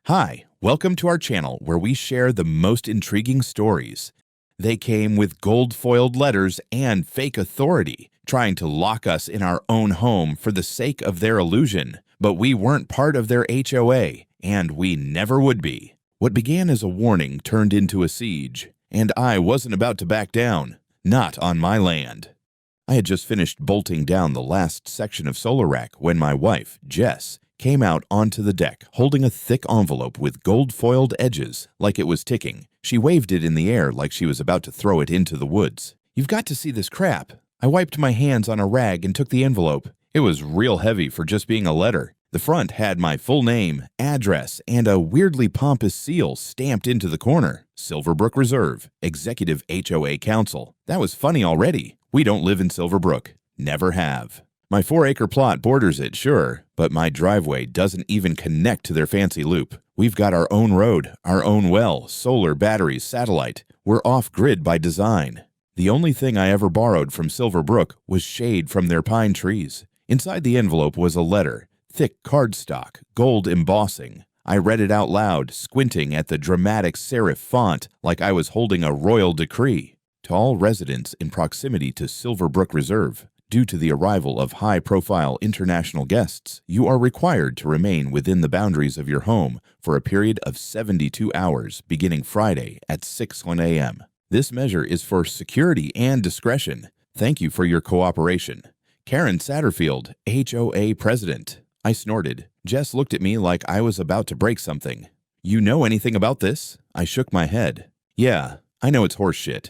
Hi, welcome to our channel where we share the most intriguing stories. They came with gold-foiled letters and fake authority, trying to lock us in our own home for the sake of their illusion. But we weren't part of their HOA, and we never would be. What began as a warning turned into a siege, and I wasn't about to back down. Not on my land. I had just finished bolting down the last section of solar rack when my wife, Jess, came out onto the deck holding a thick envelope with gold-foiled edges like it was ticking. She waved it in the air like she was about to throw it into the woods. "You've got to see this crap." I wiped my hands on a rag and took the envelope. It was real heavy for just being a letter. The front had my full name, address, and a weirdly pompous seal stamped into the corner. Silverbrook Reserve, Executive HOA Council. That was funny already. We don't live in Silverbrook. Never have. My 4-acre plot borders it, sure, but my driveway doesn't even connect to their fancy loop. We've got our own road, our own well, solar, batteries, satellite. We're off-grid by design. The only thing I ever borrowed from Silverbrook was shade from their pine trees. Inside the envelope was a letter, thick cardstock, gold embossing. I read it out loud, squinting at the dramatic serif font like I was holding a royal decree. To all residents in proximity to Silverbrook Reserve, due to the arrival of high-profile international guests, you are required to remain within the boundaries of your home for a period of 72 hours beginning Friday at 6:01 a.m. This measure is for security and discretion. Thank you for your cooperation. Karen Satterfield, HOA President. I snorted. Jess looked at me like I was about to break something. "You know anything about this?" I shook my head. "Yeah, I know it's horseshit."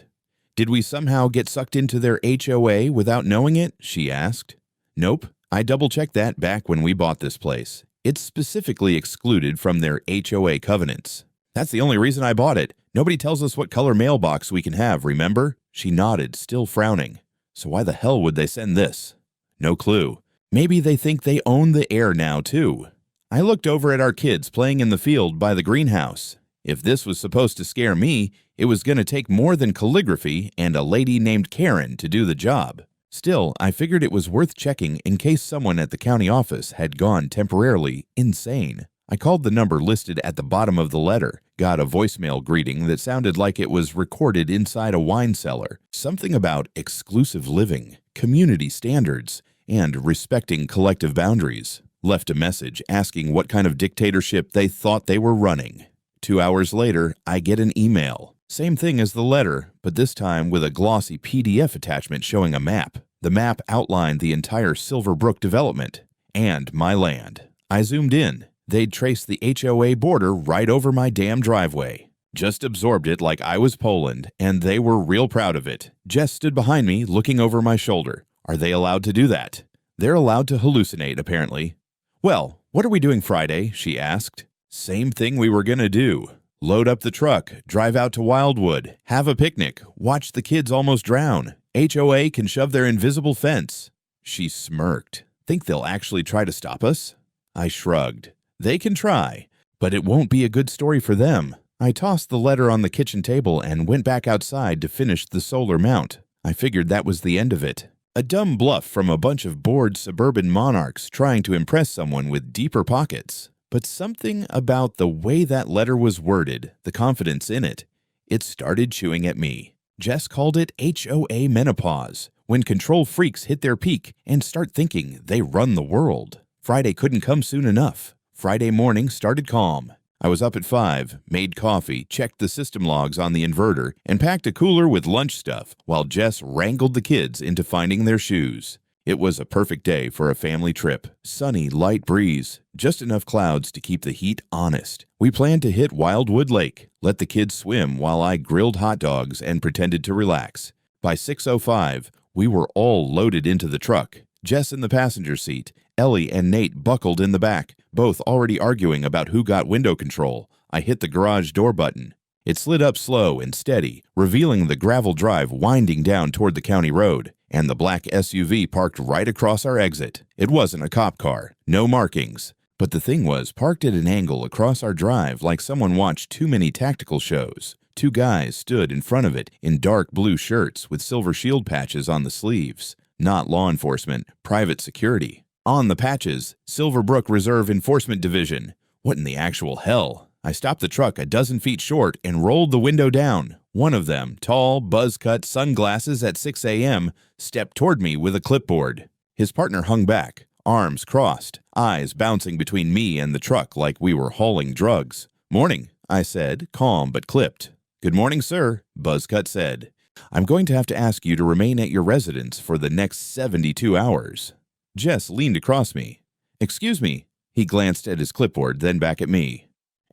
"Did we somehow get sucked into their HOA without knowing it?" she asked. "Nope. I double-checked that back when we bought this place. It's specifically excluded from their HOA covenants. That's the only reason I bought it. Nobody tells us what color mailbox we can have, remember?" She nodded, still frowning. "So why the hell would they send this?" "No clue. Maybe they think they own the air now, too." I looked over at our kids playing in the field by the greenhouse. If this was supposed to scare me, it was going to take more than calligraphy and a lady named Karen to do the job. Still, I figured it was worth checking in case someone at the county office had gone temporarily insane. I called the number listed at the bottom of the letter, got a voicemail greeting that sounded like it was recorded inside a wine cellar. Something about exclusive living, community standards, and respecting collective boundaries. Left a message asking what kind of dictatorship they thought they were running. 2 hours later, I get an email. Same thing as the letter, but this time with a glossy PDF attachment showing a map. The map outlined the entire Silverbrook development and my land. I zoomed in. They'd traced the HOA border right over my damn driveway. Just absorbed it like I was Poland, and they were real proud of it. Jess stood behind me, looking over my shoulder. Are they allowed to do that? They're allowed to hallucinate, apparently. "Well, what are we doing Friday?" she asked. "Same thing we were gonna do. Load up the truck, drive out to Wildwood, have a picnic, watch the kids almost drown. HOA can shove their invisible fence." She smirked. "Think they'll actually try to stop us?" I shrugged. "They can try, but it won't be a good story for them." I tossed the letter on the kitchen table and went back outside to finish the solar mount. I figured that was the end of it. A dumb bluff from a bunch of bored suburban monarchs trying to impress someone with deeper pockets. But something about the way that letter was worded, the confidence in it, it started chewing at me. Jess called it HOA menopause, when control freaks hit their peak and start thinking they run the world. Friday couldn't come soon enough. Friday morning started calm. I was up at 5, made coffee, checked the system logs on the inverter, and packed a cooler with lunch stuff while Jess wrangled the kids into finding their shoes. It was a perfect day for a family trip. Sunny, light breeze, just enough clouds to keep the heat honest. We planned to hit Wildwood Lake, let the kids swim while I grilled hot dogs and pretended to relax. By 6:05, we were all loaded into the truck. Jess in the passenger seat, Ellie and Nate buckled in the back, both already arguing about who got window control. I hit the garage door button. It slid up slow and steady, revealing the gravel drive winding down toward the county road, and the black SUV parked right across our exit. It wasn't a cop car, no markings, but the thing was parked at an angle across our drive like someone watched too many tactical shows. 2 guys stood in front of it in dark blue shirts with silver shield patches on the sleeves. Not law enforcement, private security. On the patches, Silverbrook Reserve Enforcement Division. What in the actual hell? I stopped the truck a dozen feet short and rolled the window down. One of them, tall, buzz-cut, sunglasses at 6 a.m., stepped toward me with a clipboard. His partner hung back, arms crossed, eyes bouncing between me and the truck like we were hauling drugs. "Morning," I said, calm but clipped. "Good morning, sir," Buzzcut said. "I'm going to have to ask you to remain at your residence for the next 72 hours. Jess leaned across me. "Excuse me." He glanced at his clipboard, then back at me.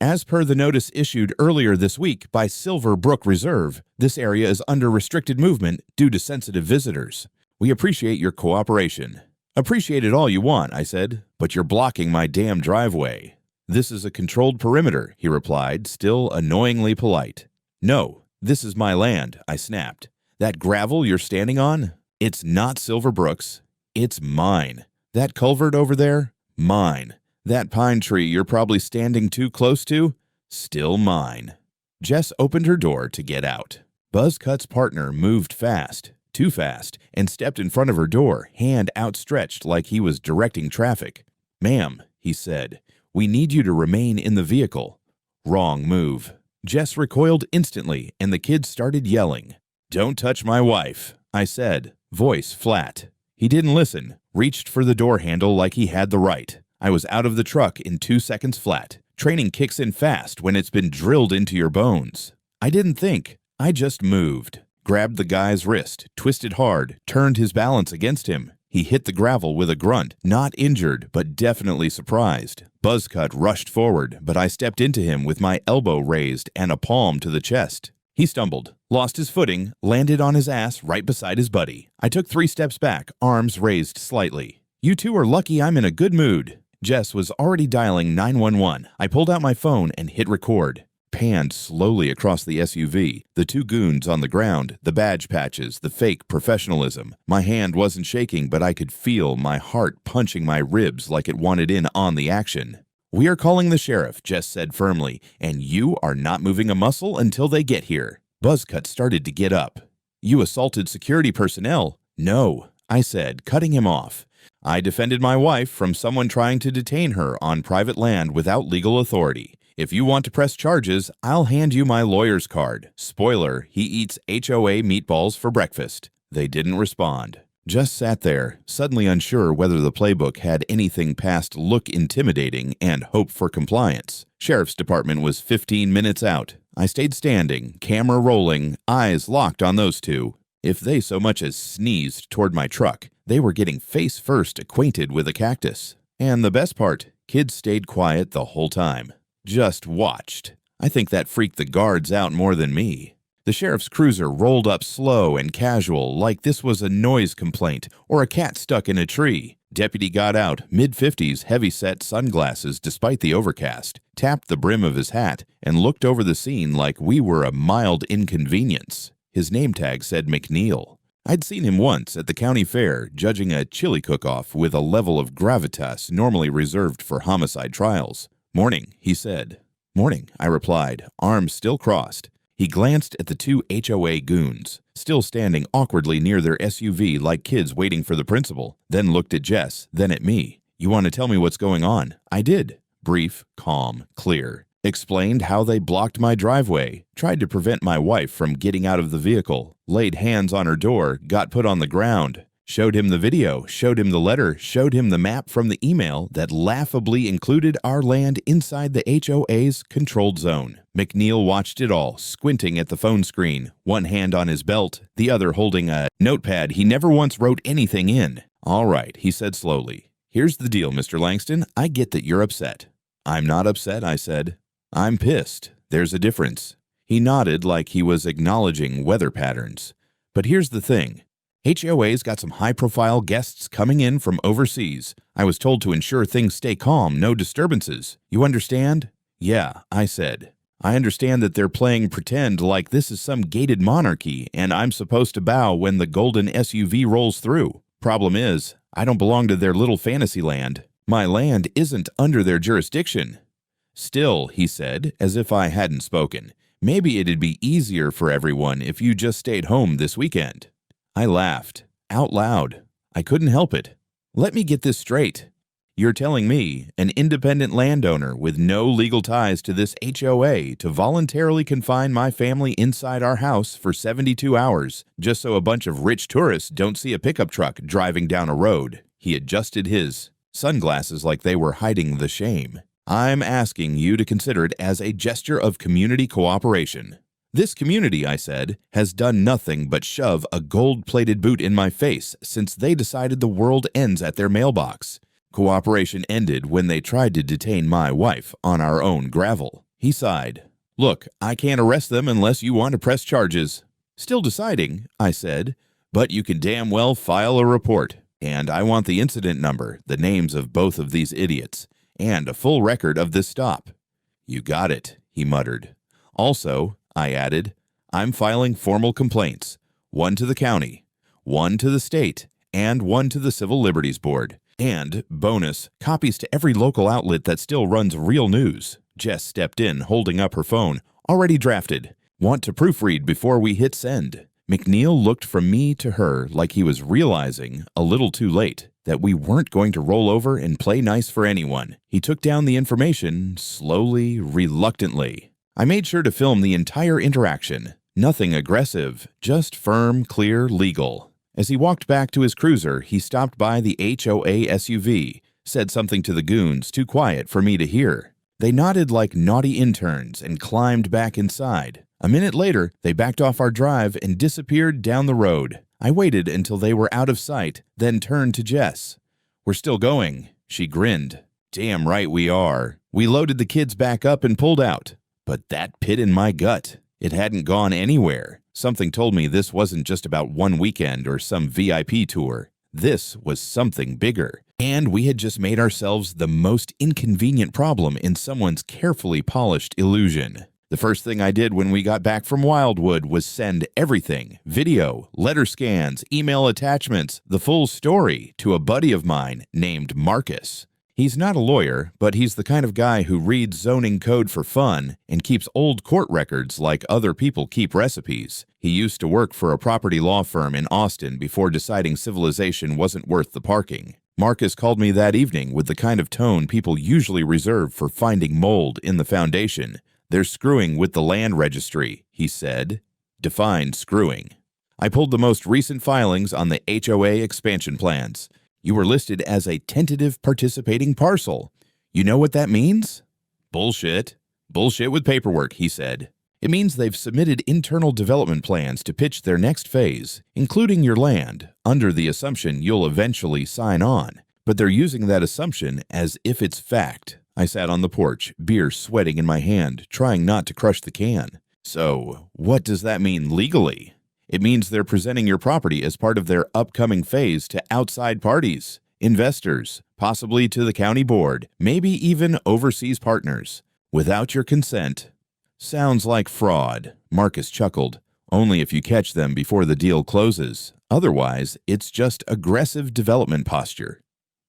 "As per the notice issued earlier this week by Silver Brook Reserve, this area is under restricted movement due to sensitive visitors. We appreciate your cooperation." "Appreciate it all you want," I said, "but you're blocking my damn driveway." "This is a controlled perimeter," he replied, still annoyingly polite. "No, this is my land," I snapped. "That gravel you're standing on? It's not Silverbrook's. It's mine. That culvert over there? Mine. That pine tree you're probably standing too close to? Still mine." Jess opened her door to get out. Buzzcut's partner moved fast, too fast, and stepped in front of her door, hand outstretched like he was directing traffic. "Ma'am," he said, "we need you to remain in the vehicle." Wrong move. Jess recoiled instantly, and the kids started yelling. "Don't touch my wife," I said, voice flat. He didn't listen, reached for the door handle like he had the right. I was out of the truck in 2 seconds flat. Training kicks in fast when it's been drilled into your bones. I didn't think. I just moved. Grabbed the guy's wrist, twisted hard, turned his balance against him. He hit the gravel with a grunt, not injured, but definitely surprised. Buzzcut rushed forward, but I stepped into him with my elbow raised and a palm to the chest. He stumbled, lost his footing, landed on his ass right beside his buddy. I took 3 steps back, arms raised slightly. "You two are lucky I'm in a good mood." Jess was already dialing 911. I pulled out my phone and hit record. Panned slowly across the SUV, the 2 goons on the ground, the badge patches, the fake professionalism. My hand wasn't shaking, but I could feel my heart punching my ribs like it wanted in on the action. "We are calling the sheriff," Jess said firmly, "and you are not moving a muscle until they get here." Buzzcut started to get up. "You assaulted security personnel." "No," I said, cutting him off. "I defended my wife from someone trying to detain her on private land without legal authority. If you want to press charges, I'll hand you my lawyer's card. Spoiler, he eats HOA meatballs for breakfast." They didn't respond. Just sat there, suddenly unsure whether the playbook had anything past look intimidating and hope for compliance. Sheriff's department was 15 minutes out. I stayed standing, camera rolling, eyes locked on those two. If they so much as sneezed toward my truck, they were getting face first acquainted with a cactus. And the best part, kids stayed quiet the whole time. Just watched. I think that freaked the guards out more than me. The sheriff's cruiser rolled up slow and casual, like this was a noise complaint or a cat stuck in a tree. Deputy got out, mid-50s, heavy-set sunglasses despite the overcast, tapped the brim of his hat, and looked over the scene like we were a mild inconvenience. His name tag said McNeil. I'd seen him once at the county fair, judging a chili cook-off with a level of gravitas normally reserved for homicide trials. "Morning," he said. "Morning," I replied, arms still crossed. He glanced at the 2 HOA goons, still standing awkwardly near their SUV like kids waiting for the principal, then looked at Jess, then at me. "You want to tell me what's going on?" I did. Brief, calm, clear. Explained how they blocked my driveway, tried to prevent my wife from getting out of the vehicle, laid hands on her door, got put on the ground. Showed him the video, showed him the letter, showed him the map from the email that laughably included our land inside the HOA's controlled zone. McNeil watched it all, squinting at the phone screen, one hand on his belt, the other holding a notepad he never once wrote anything in. "All right," he said slowly. "Here's the deal, Mr. Langston. I get that you're upset." "I'm not upset," I said. "I'm pissed. There's a difference." He nodded like he was acknowledging weather patterns. "But here's the thing. HOA's got some high-profile guests coming in from overseas. I was told to ensure things stay calm, no disturbances. You understand?" "Yeah," I said. "I understand that they're playing pretend like this is some gated monarchy and I'm supposed to bow when the golden SUV rolls through. Problem is, I don't belong to their little fantasy land. My land isn't under their jurisdiction." "Still," he said, as if I hadn't spoken, "maybe it'd be easier for everyone if you just stayed home this weekend." I laughed, out loud. I couldn't help it. "Let me get this straight. You're telling me, an independent landowner with no legal ties to this HOA, to voluntarily confine my family inside our house for 72 hours just so a bunch of rich tourists don't see a pickup truck driving down a road? He adjusted his sunglasses like they were hiding the shame. I'm asking you to consider it as a gesture of community cooperation. This community, I said, has done nothing but shove a gold-plated boot in my face since they decided the world ends at their mailbox. Cooperation ended when they tried to detain my wife on our own gravel. He sighed. Look, I can't arrest them unless you want to press charges. Still deciding, I said, but you can damn well file a report. And I want the incident number, the names of both of these idiots, and a full record of this stop. You got it, he muttered. Also, I added, I'm filing formal complaints, one to the county, one to the state, and one to the Civil Liberties Board. And, bonus, copies to every local outlet that still runs real news. Jess stepped in, holding up her phone. Already drafted. Want to proofread before we hit send. McNeil looked from me to her like he was realizing, a little too late, that we weren't going to roll over and play nice for anyone. He took down the information, slowly, reluctantly. I made sure to film the entire interaction. Nothing aggressive, just firm, clear, legal. As he walked back to his cruiser, he stopped by the HOA SUV, said something to the goons too quiet for me to hear. They nodded like naughty interns and climbed back inside. A minute later, they backed off our drive and disappeared down the road. I waited until they were out of sight, then turned to Jess. We're still going, she grinned. Damn right we are. We loaded the kids back up and pulled out. But that pit in my gut, it hadn't gone anywhere. Something told me this wasn't just about one weekend or some VIP tour. This was something bigger. And we had just made ourselves the most inconvenient problem in someone's carefully polished illusion. The first thing I did when we got back from Wildwood was send everything, video, letter scans, email attachments, the full story, to a buddy of mine named Marcus. He's not a lawyer, but he's the kind of guy who reads zoning code for fun and keeps old court records like other people keep recipes. He used to work for a property law firm in Austin before deciding civilization wasn't worth the parking. Marcus called me that evening with the kind of tone people usually reserve for finding mold in the foundation. They're screwing with the land registry, he said. Define screwing. I pulled the most recent filings on the HOA expansion plans. You were listed as a tentative participating parcel. You know what that means? Bullshit. Bullshit with paperwork, he said. It means they've submitted internal development plans to pitch their next phase, including your land, under the assumption you'll eventually sign on. But they're using that assumption as if it's fact. I sat on the porch, beer sweating in my hand, trying not to crush the can. So, what does that mean legally? It means they're presenting your property as part of their upcoming phase to outside parties, investors, possibly to the county board, maybe even overseas partners, without your consent. Sounds like fraud, Marcus chuckled. Only if you catch them before the deal closes. Otherwise, it's just aggressive development posture.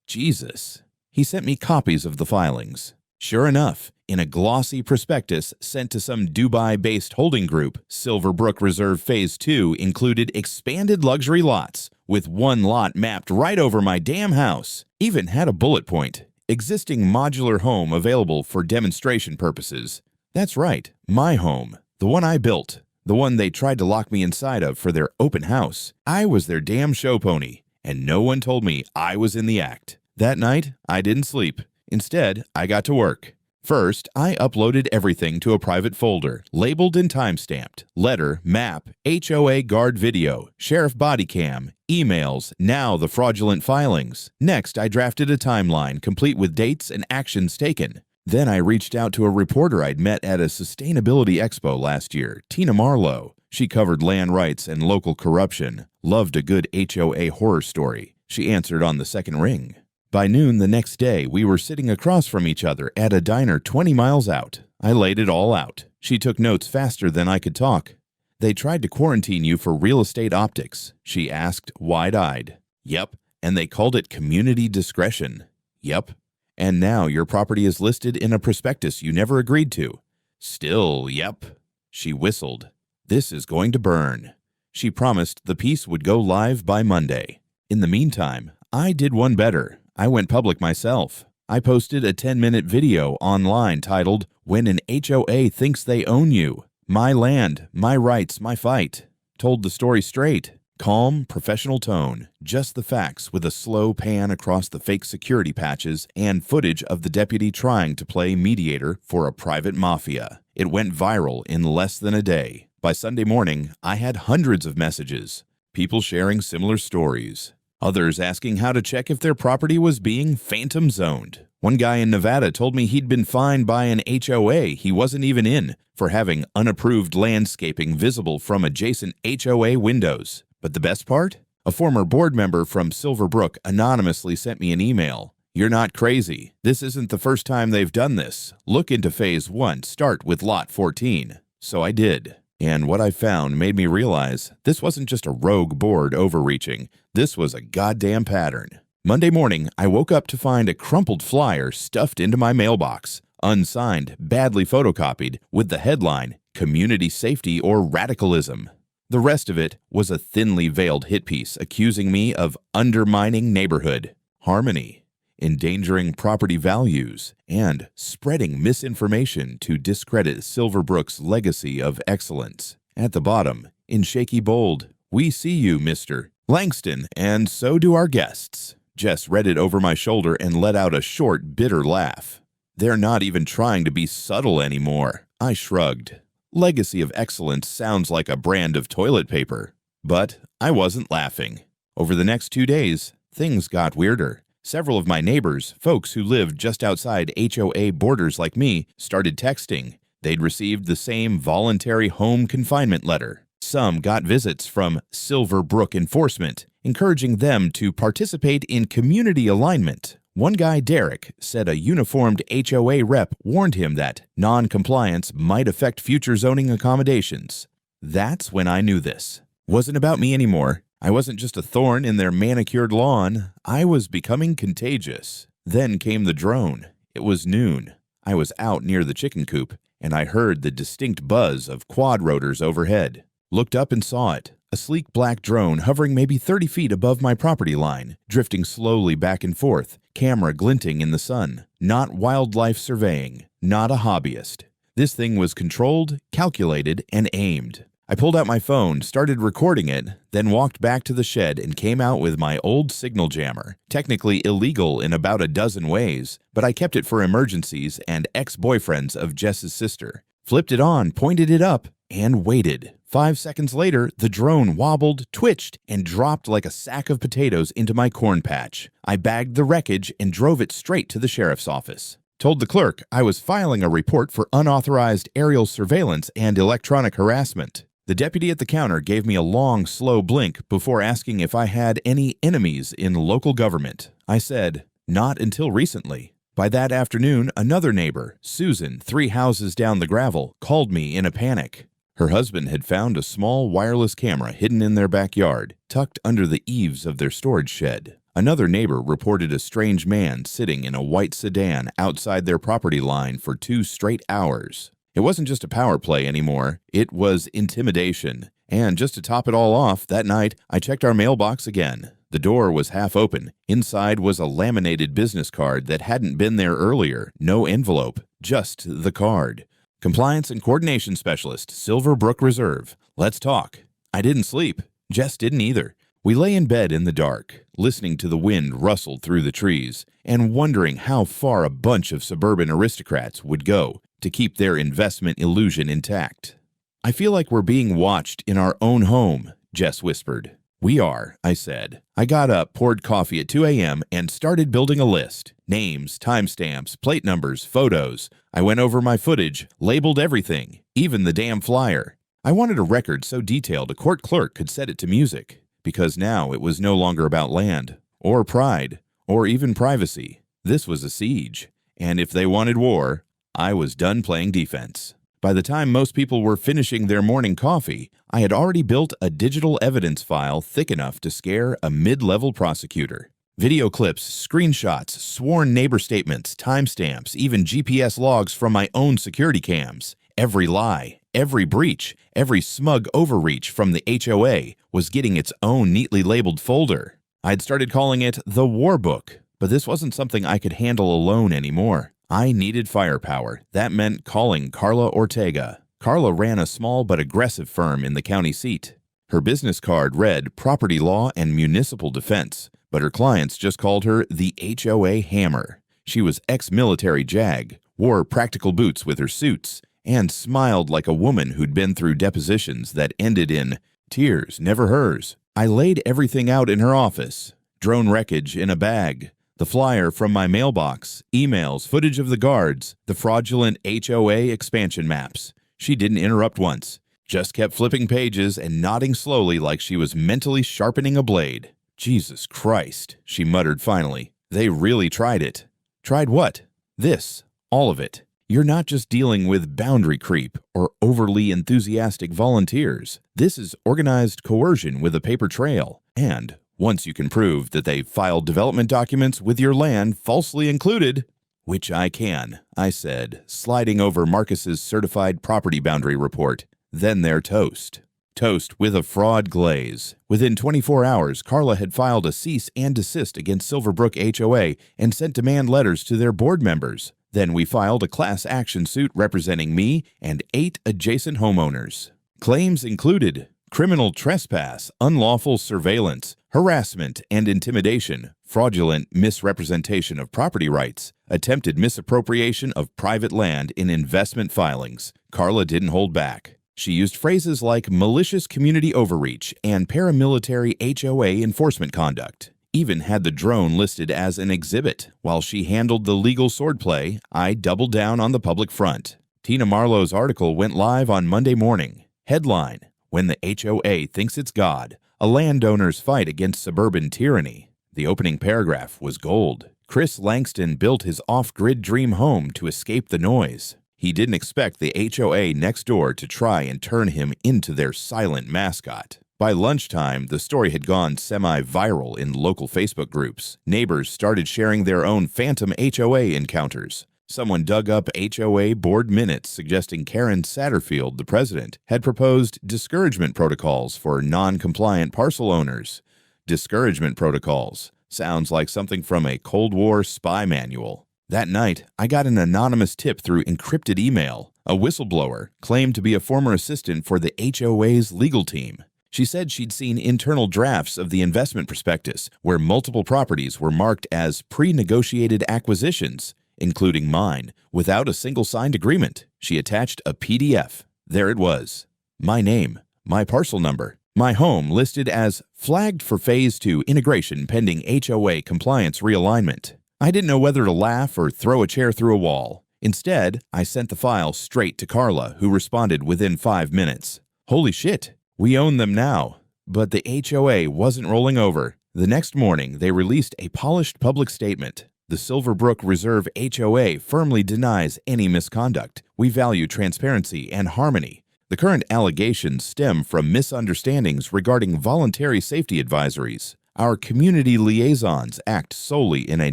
Jesus. He sent me copies of the filings. Sure enough, in a glossy prospectus sent to some Dubai-based holding group, Silverbrook Reserve Phase 2 included expanded luxury lots, with one lot mapped right over my damn house. Even had a bullet point. Existing modular home available for demonstration purposes. That's right, my home. The one I built. The one they tried to lock me inside of for their open house. I was their damn show pony, and no one told me I was in the act. That night, I didn't sleep. Instead, I got to work. First, I uploaded everything to a private folder, labeled and time-stamped. Letter, map, HOA guard video, sheriff body cam, emails, now the fraudulent filings. Next, I drafted a timeline, complete with dates and actions taken. Then I reached out to a reporter I'd met at a sustainability expo last year, Tina Marlowe. She covered land rights and local corruption. Loved a good HOA horror story. She answered on the second ring. By noon the next day, we were sitting across from each other at a diner 20 miles out. I laid it all out. She took notes faster than I could talk. They tried to quarantine you for real estate optics, she asked, wide-eyed. Yep, and they called it community discretion. Yep. And now your property is listed in a prospectus you never agreed to. Still, yep. She whistled. This is going to burn. She promised the piece would go live by Monday. In the meantime, I did one better. I went public myself. I posted a 10-minute video online titled, "When an HOA Thinks They Own You. My Land, My Rights, My Fight." Told the story straight. Calm, professional tone, just the facts with a slow pan across the fake security patches and footage of the deputy trying to play mediator for a private mafia. It went viral in less than a day. By Sunday morning, I had hundreds of messages, people sharing similar stories, others asking how to check if their property was being phantom zoned. One guy in Nevada told me he'd been fined by an HOA he wasn't even in for having unapproved landscaping visible from adjacent HOA windows. But the best part? A former board member from Silverbrook anonymously sent me an email. "You're not crazy. This isn't the first time they've done this. Look into Phase 1, start with Lot 14. So I did. And what I found made me realize this wasn't just a rogue board overreaching. This was a goddamn pattern. Monday morning, I woke up to find a crumpled flyer stuffed into my mailbox, unsigned, badly photocopied, with the headline, "Community Safety or Radicalism." The rest of it was a thinly veiled hit piece accusing me of undermining neighborhood harmony, endangering property values, and spreading misinformation to discredit Silverbrook's legacy of excellence. At the bottom, in shaky bold, "We see you, Mr. Langston, and so do our guests." Jess read it over my shoulder and let out a short, bitter laugh. "They're not even trying to be subtle anymore." I shrugged. Legacy of excellence sounds like a brand of toilet paper. But I wasn't laughing. Over the next 2 days, things got weirder. Several of my neighbors, folks who lived just outside HOA borders like me, started texting. They'd received the same voluntary home confinement letter. Some got visits from Silverbrook Enforcement, encouraging them to participate in community alignment. One guy, Derek, said a uniformed HOA rep warned him that non-compliance might affect future zoning accommodations. That's when I knew this wasn't about me anymore. I wasn't just a thorn in their manicured lawn. I was becoming contagious. Then came the drone. It was noon. I was out near the chicken coop, and I heard the distinct buzz of quad rotors overhead. Looked up and saw it. A sleek black drone hovering maybe 30 feet above my property line, drifting slowly back and forth, camera glinting in the sun. Not wildlife surveying, not a hobbyist. This thing was controlled, calculated, and aimed. I pulled out my phone, started recording it, then walked back to the shed and came out with my old signal jammer. Technically illegal in about a dozen ways, but I kept it for emergencies and ex-boyfriends of Jess's sister. Flipped it on, pointed it up, and waited. 5 seconds later, the drone wobbled, twitched, and dropped like a sack of potatoes into my corn patch. I bagged the wreckage and drove it straight to the sheriff's office. Told the clerk I was filing a report for unauthorized aerial surveillance and electronic harassment. The deputy at the counter gave me a long, slow blink before asking if I had any enemies in local government. I said, "Not until recently." By that afternoon, another neighbor, Susan, 3 houses down the gravel, called me in a panic. Her husband had found a small wireless camera hidden in their backyard, tucked under the eaves of their storage shed. Another neighbor reported a strange man sitting in a white sedan outside their property line for 2 straight hours. It wasn't just a power play anymore, it was intimidation. And just to top it all off, that night, I checked our mailbox again. The door was half open. Inside was a laminated business card that hadn't been there earlier. No envelope, just the card. "Compliance and Coordination Specialist, Silverbrook Reserve. Let's talk." I didn't sleep. Jess didn't either. We lay in bed in the dark, listening to the wind rustle through the trees, and wondering how far a bunch of suburban aristocrats would go to keep their investment illusion intact. "I feel like we're being watched in our own home," Jess whispered. "We are," I said. I got up, poured coffee at 2 a.m., and started building a list. Names, timestamps, plate numbers, photos. I went over my footage, labeled everything, even the damn flyer. I wanted a record so detailed a court clerk could set it to music, because now it was no longer about land, or pride, or even privacy. This was a siege, and if they wanted war, I was done playing defense. By the time most people were finishing their morning coffee, I had already built a digital evidence file thick enough to scare a mid-level prosecutor. Video clips, screenshots, sworn neighbor statements, timestamps, even GPS logs from my own security cams. Every lie, every breach, every smug overreach from the HOA was getting its own neatly labeled folder. I'd started calling it the War Book. But this wasn't something I could handle alone anymore. I needed firepower. That meant calling Carla Ortega. Carla ran a small but aggressive firm in the county seat. Her business card read Property Law and Municipal Defense, but her clients just called her the HOA Hammer. She was ex-military JAG, wore practical boots with her suits, and smiled like a woman who'd been through depositions that ended in tears, never hers. I laid everything out in her office. Drone wreckage in a bag, the flyer from my mailbox, emails, footage of the guards, the fraudulent HOA expansion maps. She didn't interrupt once, just kept flipping pages and nodding slowly like she was mentally sharpening a blade. Jesus Christ, she muttered finally. They really tried it. Tried what? This. All of it. You're not just dealing with boundary creep or overly enthusiastic volunteers. This is organized coercion with a paper trail. And once you can prove that they filed development documents with your land falsely included, which I can, I said, sliding over Marcus's certified property boundary report. Then they're toast. Toast with a fraud glaze. Within 24 hours, Carla had filed a cease and desist against Silverbrook HOA and sent demand letters to their board members. Then we filed a class action suit representing me and 8 adjacent homeowners. Claims included criminal trespass, unlawful surveillance, harassment and intimidation, fraudulent misrepresentation of property rights, attempted misappropriation of private land in investment filings. Carla didn't hold back. She used phrases like malicious community overreach and paramilitary HOA enforcement conduct. Even had the drone listed as an exhibit. While she handled the legal swordplay, I doubled down on the public front. Tina Marlowe's article went live on Monday morning. Headline: When the HOA Thinks It's God, a landowner's fight against suburban tyranny. The opening paragraph was gold. Chris Langston built his off-grid dream home to escape the noise. He didn't expect the HOA next door to try and turn him into their silent mascot. By lunchtime, the story had gone semi-viral in local Facebook groups. Neighbors started sharing their own phantom HOA encounters. Someone dug up HOA board minutes suggesting Karen Satterfield, the president, had proposed discouragement protocols for non-compliant parcel owners. Discouragement protocols. Sounds like something from a Cold War spy manual. That night, I got an anonymous tip through encrypted email. A whistleblower claimed to be a former assistant for the HOA's legal team. She said she'd seen internal drafts of the investment prospectus where multiple properties were marked as pre-negotiated acquisitions, including mine, without a single signed agreement. She attached a PDF. There it was. My name, my parcel number, my home listed as flagged for Phase 2 integration pending HOA compliance realignment. I didn't know whether to laugh or throw a chair through a wall. Instead, I sent the file straight to Carla, who responded within 5 minutes. Holy shit! We own them now. But the HOA wasn't rolling over. The next morning, they released a polished public statement. The Silverbrook Reserve HOA firmly denies any misconduct. We value transparency and harmony. The current allegations stem from misunderstandings regarding voluntary safety advisories. Our community liaisons act solely in a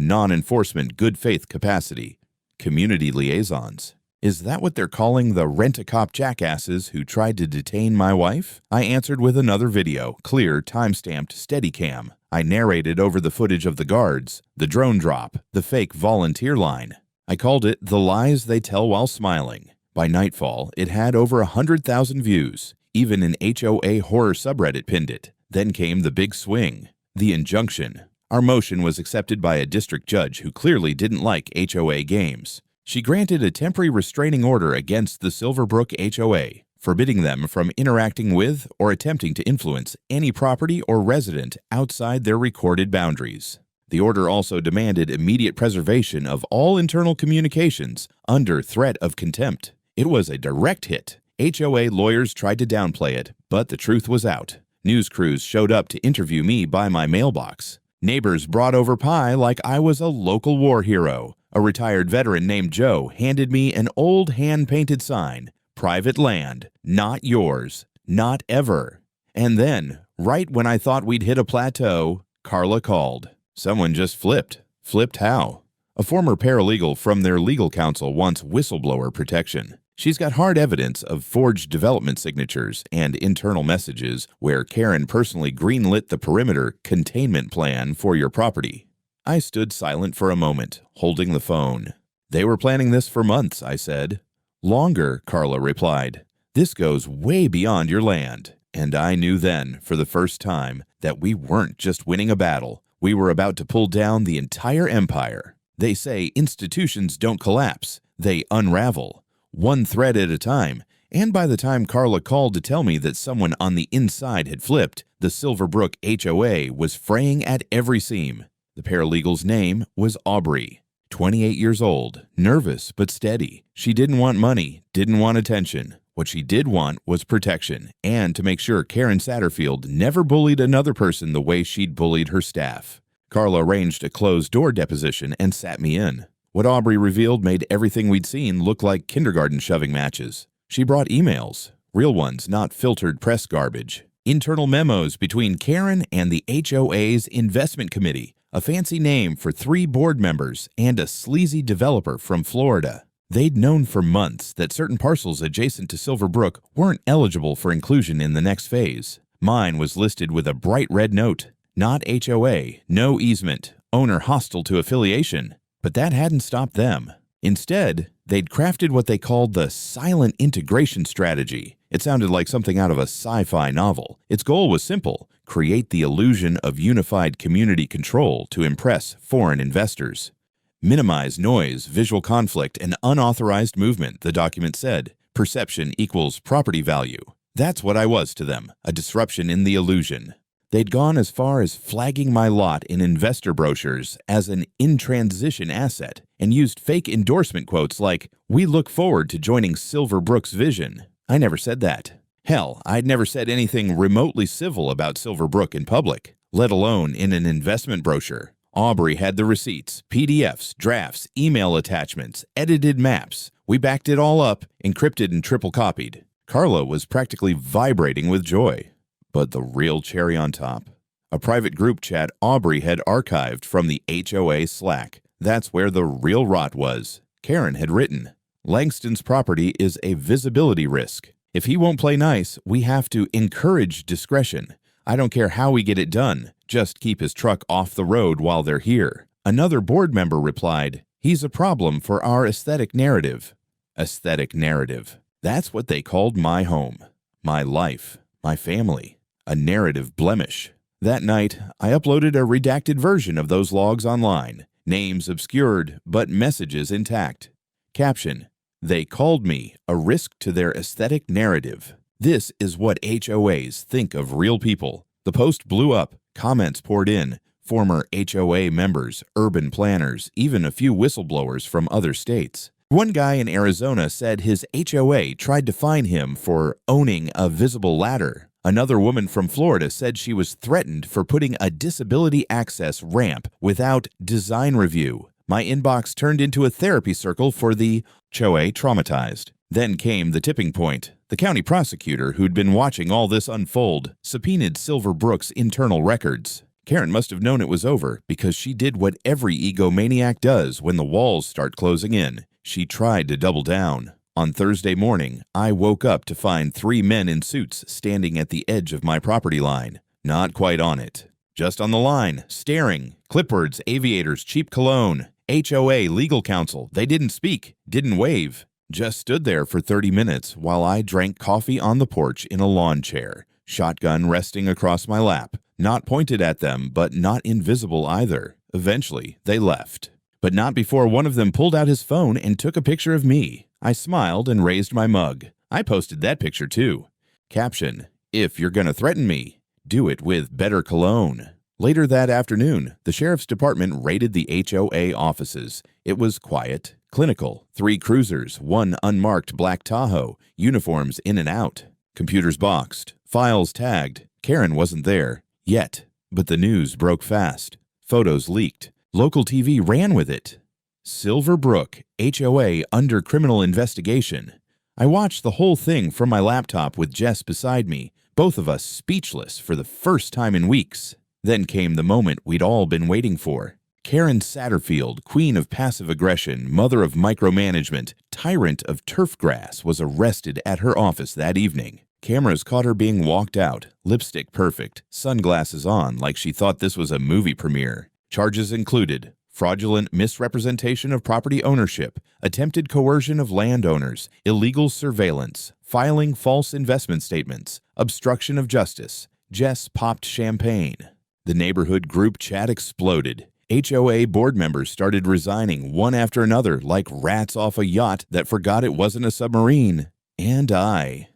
non-enforcement good faith capacity. Community liaisons. Is that what they're calling the rent-a-cop jackasses who tried to detain my wife? I answered with another video, clear, time-stamped Steadicam. I narrated over the footage of the guards, the drone drop, the fake volunteer line. I called it The Lies They Tell While Smiling. By nightfall, it had over 100,000 views. Even an HOA horror subreddit pinned it. Then came the big swing. The injunction. Our motion was accepted by a district judge who clearly didn't like HOA games. She granted a temporary restraining order against the Silverbrook HOA, forbidding them from interacting with or attempting to influence any property or resident outside their recorded boundaries. The order also demanded immediate preservation of all internal communications under threat of contempt. It was a direct hit. HOA lawyers tried to downplay it, but the truth was out. News crews showed up to interview me by my mailbox. Neighbors brought over pie like I was a local war hero. A retired veteran named Joe handed me an old hand-painted sign, "Private land, not yours, not ever." And then, right when I thought we'd hit a plateau, Carla called. Someone just flipped. Flipped how? A former paralegal from their legal counsel wants whistleblower protection. She's got hard evidence of forged development signatures and internal messages where Karen personally greenlit the perimeter containment plan for your property. I stood silent for a moment, holding the phone. "They were planning this for months," I said. "Longer," Carla replied. "This goes way beyond your land." And I knew then, for the first time, that we weren't just winning a battle. We were about to pull down the entire empire. They say institutions don't collapse. They unravel, one thread at a time. And by the time Carla called to tell me that someone on the inside had flipped, the Silverbrook HOA was fraying at every seam. The paralegal's name was Aubrey. 28 years old, nervous but steady. She didn't want money, didn't want attention. What she did want was protection, and to make sure Karen Satterfield never bullied another person the way she'd bullied her staff. Carla arranged a closed-door deposition and sat me in. What Aubrey revealed made everything we'd seen look like kindergarten shoving matches. She brought emails, real ones, not filtered press garbage. Internal memos between Karen and the HOA's investment committee, a fancy name for 3 board members and a sleazy developer from Florida. They'd known for months that certain parcels adjacent to Silverbrook weren't eligible for inclusion in the next phase. Mine was listed with a bright red note, not HOA, no easement, owner hostile to affiliation. But that hadn't stopped them. Instead, they'd crafted what they called the silent integration strategy. It sounded like something out of a sci-fi novel. Its goal was simple: create the illusion of unified community control to impress foreign investors. Minimize noise, visual conflict, and unauthorized movement, the document said. Perception equals property value. That's what I was to them, a disruption in the illusion. They'd gone as far as flagging my lot in investor brochures as an in-transition asset and used fake endorsement quotes like, "We look forward to joining Silverbrook's vision." I never said that. Hell, I'd never said anything remotely civil about Silverbrook in public, let alone in an investment brochure. Aubrey had the receipts, PDFs, drafts, email attachments, edited maps. We backed it all up, encrypted and triple copied. Carla was practically vibrating with joy. But the real cherry on top, a private group chat Aubrey had archived from the HOA Slack. That's where the real rot was. Karen had written, "Langston's property is a visibility risk. If he won't play nice, we have to encourage discretion. I don't care how we get it done. Just keep his truck off the road while they're here." Another board member replied, "He's a problem for our aesthetic narrative." Aesthetic narrative. That's what they called my home, my life, my family. A narrative blemish. That night, I uploaded a redacted version of those logs online. Names obscured, but messages intact. Caption: "They called me a risk to their aesthetic narrative." This is what HOAs think of real people. The post blew up. Comments poured in. Former HOA members, urban planners, even a few whistleblowers from other states. One guy in Arizona said his HOA tried to fine him for owning a visible ladder. Another woman from Florida said she was threatened for putting a disability access ramp without design review. My inbox turned into a therapy circle for the HOA traumatized. Then came the tipping point. The county prosecutor, who'd been watching all this unfold, subpoenaed Silverbrook's internal records. Karen must have known it was over because she did what every egomaniac does when the walls start closing in. She tried to double down. On Thursday morning, I woke up to find 3 men in suits standing at the edge of my property line. Not quite on it. Just on the line, staring. Clipboards, aviators, cheap cologne. HOA legal counsel. They didn't speak, didn't wave. Just stood there for 30 minutes while I drank coffee on the porch in a lawn chair. Shotgun resting across my lap. Not pointed at them, but not invisible either. Eventually, they left. But not before one of them pulled out his phone and took a picture of me. I smiled and raised my mug. I posted that picture too. Caption: "If you're gonna threaten me, do it with better cologne." Later that afternoon, the sheriff's department raided the HOA offices. It was quiet, clinical. 3 cruisers, 1 unmarked black Tahoe, uniforms in and out. Computers boxed, files tagged. Karen wasn't there, yet. But the news broke fast. Photos leaked. Local TV ran with it. Silverbrook, HOA under criminal investigation. I watched the whole thing from my laptop with Jess beside me, both of us speechless for the first time in weeks. Then came the moment we'd all been waiting for. Karen Satterfield, queen of passive aggression, mother of micromanagement, tyrant of turf grass, was arrested at her office that evening. Cameras caught her being walked out, lipstick perfect, sunglasses on like she thought this was a movie premiere. Charges included fraudulent misrepresentation of property ownership, attempted coercion of landowners, illegal surveillance, filing false investment statements, obstruction of justice. Jess popped champagne. The neighborhood group chat exploded. HOA board members started resigning one after another like rats off a yacht that forgot it wasn't a submarine. And I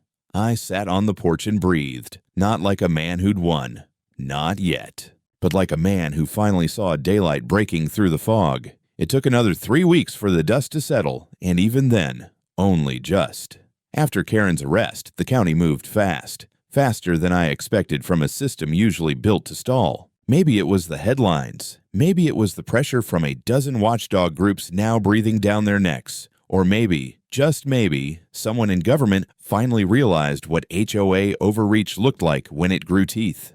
sat on the porch and breathed, not like a man who'd won. Not yet. But like a man who finally saw daylight breaking through the fog. It took another 3 weeks for the dust to settle, and even then, only just. After Karen's arrest, the county moved fast. Faster than I expected from a system usually built to stall. Maybe it was the headlines. Maybe it was the pressure from a dozen watchdog groups now breathing down their necks. Or maybe, just maybe, someone in government finally realized what HOA overreach looked like when it grew teeth.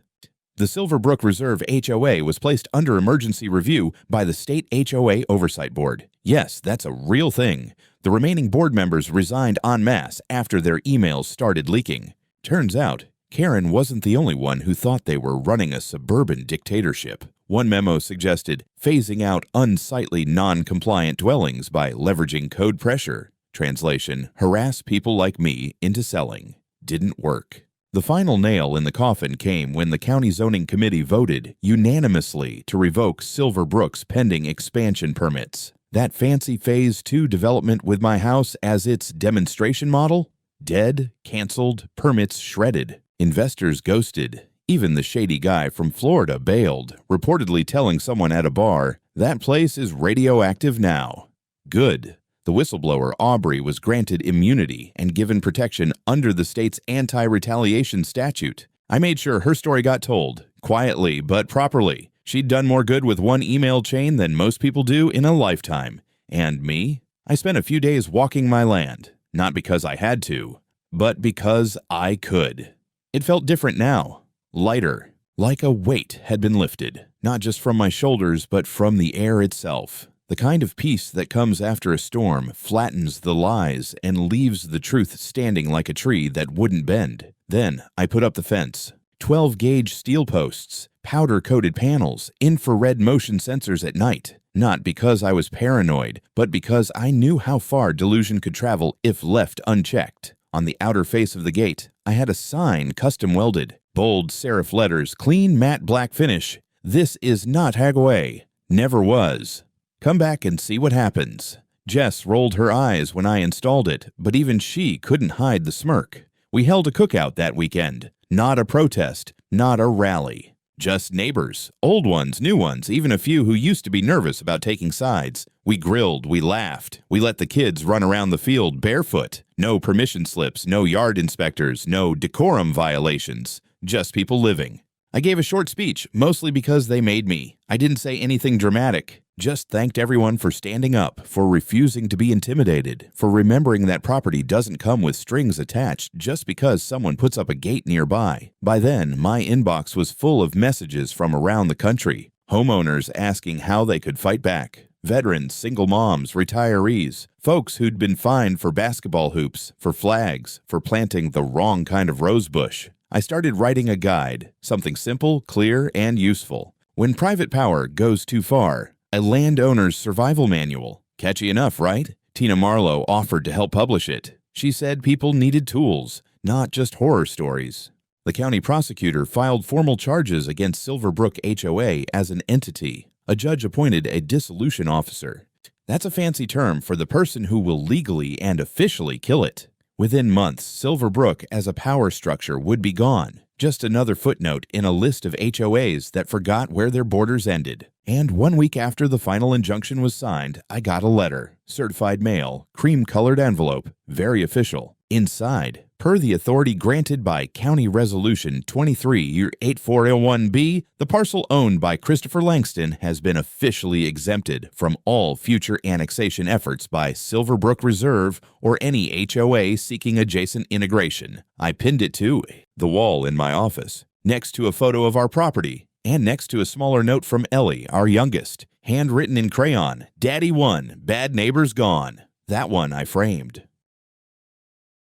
The Silverbrook Reserve HOA was placed under emergency review by the State HOA Oversight Board. Yes, that's a real thing. The remaining board members resigned en masse after their emails started leaking. Turns out, Karen wasn't the only one who thought they were running a suburban dictatorship. One memo suggested phasing out unsightly non-compliant dwellings by leveraging code pressure. Translation, harass people like me into selling. Didn't work. The final nail in the coffin came when the County Zoning Committee voted unanimously to revoke Silverbrook's pending expansion permits. That fancy Phase 2 development with my house as its demonstration model? Dead, canceled, permits shredded. Investors ghosted. Even the shady guy from Florida bailed, reportedly telling someone at a bar, "That place is radioactive now." Good. The whistleblower Aubrey was granted immunity and given protection under the state's anti-retaliation statute. I made sure her story got told, quietly but properly. She'd done more good with one email chain than most people do in a lifetime. And me? I spent a few days walking my land, not because I had to, but because I could. It felt different now, lighter, like a weight had been lifted, not just from my shoulders but from the air itself. The kind of peace that comes after a storm flattens the lies and leaves the truth standing like a tree that wouldn't bend. Then I put up the fence. 12-gauge steel posts, powder-coated panels, infrared motion sensors at night. Not because I was paranoid, but because I knew how far delusion could travel if left unchecked. On the outer face of the gate, I had a sign custom welded. Bold serif letters, clean matte black finish. This is not HOA. Never was. Come back and see what happens. Jess rolled her eyes when I installed it, but even she couldn't hide the smirk. We held a cookout that weekend. Not a protest, not a rally. Just neighbors, old ones, new ones, even a few who used to be nervous about taking sides. We grilled, we laughed, we let the kids run around the field barefoot. No permission slips, no yard inspectors, no decorum violations. Just people living. I gave a short speech, mostly because they made me. I didn't say anything dramatic. Just thanked everyone for standing up, for refusing to be intimidated, for remembering that property doesn't come with strings attached just because someone puts up a gate nearby. By then, my inbox was full of messages from around the country. Homeowners asking how they could fight back. Veterans, single moms, retirees, folks who'd been fined for basketball hoops, for flags, for planting the wrong kind of rose bush. I started writing a guide, something simple, clear, and useful. When private power goes too far, a landowner's survival manual. Catchy enough, right? Tina Marlowe offered to help publish it. She said people needed tools, not just horror stories. The county prosecutor filed formal charges against Silverbrook HOA as an entity. A judge appointed a dissolution officer. That's a fancy term for the person who will legally and officially kill it. Within months, Silverbrook as a power structure would be gone. Just another footnote in a list of HOAs that forgot where their borders ended. And 1 week after the final injunction was signed, I got a letter. Certified mail, cream-colored envelope, very official. Inside, per the authority granted by County Resolution 23-8401B, the parcel owned by Christopher Langston has been officially exempted from all future annexation efforts by Silverbrook Reserve or any HOA seeking adjacent integration. I pinned it to the wall in my office, next to a photo of our property, and next to a smaller note from Ellie, our youngest, handwritten in crayon, "Daddy won, bad neighbors gone." That one I framed.